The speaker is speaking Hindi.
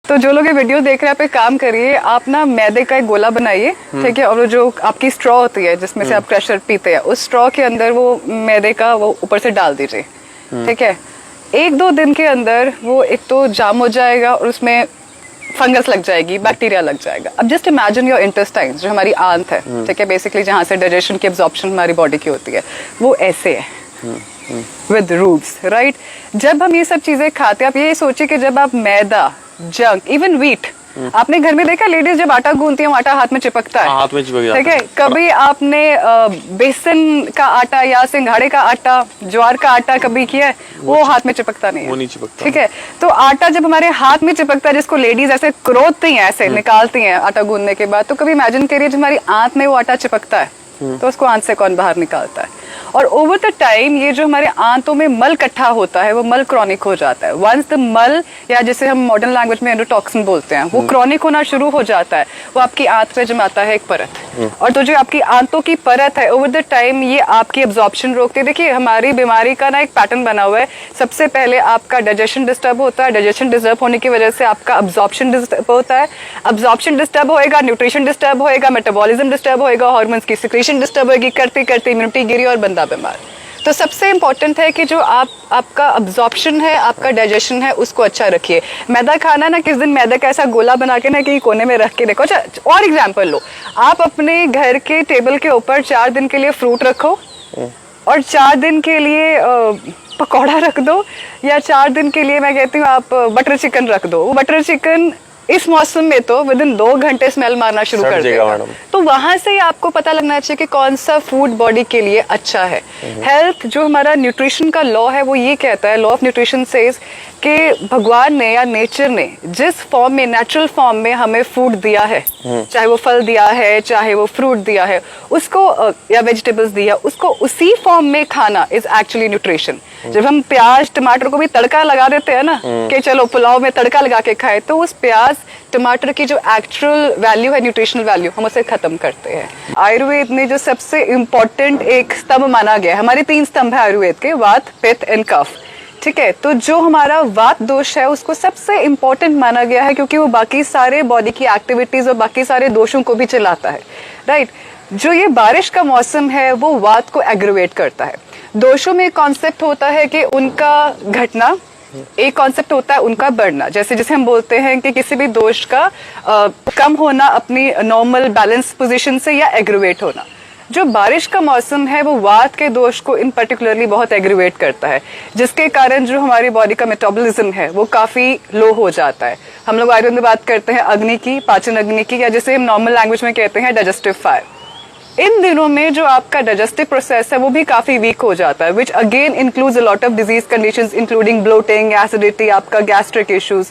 तो जो लोग ये वीडियो देख रहे हैं पे काम करिए, आप ना मैदे का एक गोला बनाइए, ठीक है, और वो जो आपकी स्ट्रॉ होती है जिसमें से आप क्रशर पीते हैं, उस स्ट्रॉ के अंदर वो मैदे का वो ऊपर से डाल दीजिए, ठीक है। 1-2 दिन के अंदर वो एक तो जाम हो जाएगा और उसमें फंगस लग जाएगी, बैक्टीरिया लग जाएगा। अब जस्ट इमेजिन योर इंटेस्टाइन्स, जो हमारी आंत है, ठीक है, बेसिकली जहाँ से डाइजेशन की एब्जॉर्प्शन हमारी बॉडी की होती है, वो ऐसे है विद रूट्स, राइट। जब हम ये सब चीजें खाते हैं, आप ये सोचिए कि जब आप मैदा, जंक, इवन व्हीट, आपने घर में देखा लेडीज जब आटा गूंथती है, आटा हाथ में चिपकता है, हाथ में चिपक जाता है, ठीक है। कभी आपने बेसन का आटा या सिंघाड़े का आटा, ज्वार का आटा कभी किया है? वो हाथ में चिपकता नहीं है, वो नहीं चिपकता, ठीक है। तो आटा जब हमारे हाथ में चिपकता है, जिसको लेडीज ऐसे क्रोधती हैं, ऐसे निकालती हैं आटा गूंदने के बाद, तो कभी इमेजिन करिए जब हमारी आंत में वो आटा चिपकता है, तो उसको आंत से कौन बाहर निकालता है? और ओवर द टाइम ये जो हमारे आंतों में मल इकट्ठा होता है, वो मल क्रॉनिक हो जाता है। वंस द मल, या जिसे हम मॉडर्न लैंग्वेज में एंडोटॉक्सिन बोलते हैं, वो क्रॉनिक होना शुरू हो जाता है, वो आपकी आंत पे जमाता है एक परत, और तो जो आपकी आंतों की परत है, ओवर द टाइम ये आपकी एब्जॉर्प्शन रोकती है। देखिए हमारी बीमारी का ना एक पैटर्न बना हुआ है, सबसे पहले आपका डाइजेशन डिस्टर्ब होता है, डाइजेशन डिस्टर्ब होने की वजह से आपका अब्जॉर्प्शन डिस्टर्ब होता है, अब्जॉर्प्शन डिस्टर्ब होएगा, न्यूट्रिशन डिस्टर्ब होएगा, मेटाबॉलिज्म डिस्टर्ब होएगा, हार्मोन्स की सिक्रीशन डिस्टर्ब होगी, करते करते इम्यूनिटी गिरी और बंदा बीमार। तो सबसे इंपॉर्टेंट है कि जो आपका अब्जॉर्प्शन है, आपका डाइजेशन है, उसको अच्छा रखिए। मैदा खाना ना, किस दिन मैदा का ऐसा गोला बना के ना कहीं कोने में रख के देखो। अच्छा, और एग्जांपल लो, आप अपने घर के टेबल के ऊपर 4 दिन के लिए फ्रूट रखो, और 4 दिन के लिए पकौड़ा रख दो, या 4 दिन के लिए मैं कहती हूँ आप बटर चिकन रख दो। वो बटर चिकन इस मौसम में तो विदिन 2 घंटे स्मेल मारना शुरू कर देगा। तो वहां से ही आपको पता लगना चाहिए कि कौन सा फूड बॉडी के लिए अच्छा है। हेल्थ, जो हमारा न्यूट्रिशन का लॉ है, वो ये कहता है, लॉ ऑफ न्यूट्रिशन सेज कि भगवान ने या नेचर ने जिस फॉर्म में, नेचुरल फॉर्म में हमें फूड दिया है, चाहे वो फल दिया है, चाहे वो फ्रूट दिया है, उसको या वेजिटेबल्स दिया, उसको उसी फॉर्म में खाना इज एक्चुअली न्यूट्रिशन। जब हम प्याज टमाटर को भी तड़का लगा देते हैं ना, कि चलो पुलाव में तड़का लगा के खाए, तो उस प्याज टमाटर की जो एक्चुअल वैल्यू है, न्यूट्रिशनल वैल्यू, हम उसे खत्म करते हैं। आयुर्वेद में जो सबसे इम्पोर्टेंट एक स्तंभ माना गया है, हमारे 3 स्तंभ है आयुर्वेद के, वात, पित्त एंड कफ, ठीक है। तो जो हमारा वात दोष है, उसको सबसे इम्पोर्टेंट माना गया है, क्योंकि वो बाकी सारे बॉडी की एक्टिविटीज और बाकी सारे दोषों को भी चलाता है, राइट। जो ये बारिश का मौसम है, वो वात को एग्रीवेट करता है। दोषों में कॉन्सेप्ट होता है कि उनका घटना, एक कॉन्सेप्ट होता है उनका बढ़ना। जैसे जैसे हम बोलते हैं कि किसी भी दोष का कम होना अपनी नॉर्मल बैलेंस पोजीशन से, या एग्रीवेट होना। जो बारिश का मौसम है, वो वात के दोष को इन पर्टिकुलरली बहुत एग्रीवेट करता है, जिसके कारण जो हमारी बॉडी का मेटाबॉलिज्म है, वो काफी लो हो जाता है। हम लोग आयुर्वेद में बात करते हैं अग्नि की, पाचन अग्नि की, या जिसे हम नॉर्मल लैंग्वेज में कहते हैं डाइजेस्टिव फायर। इन दिनों में जो आपका डाइजेस्टिव प्रोसेस है, वो भी काफी वीक हो जाता है, which again includes a lot of disease conditions including bloating, acidity, आपका गैस्ट्रिक इश्यूज।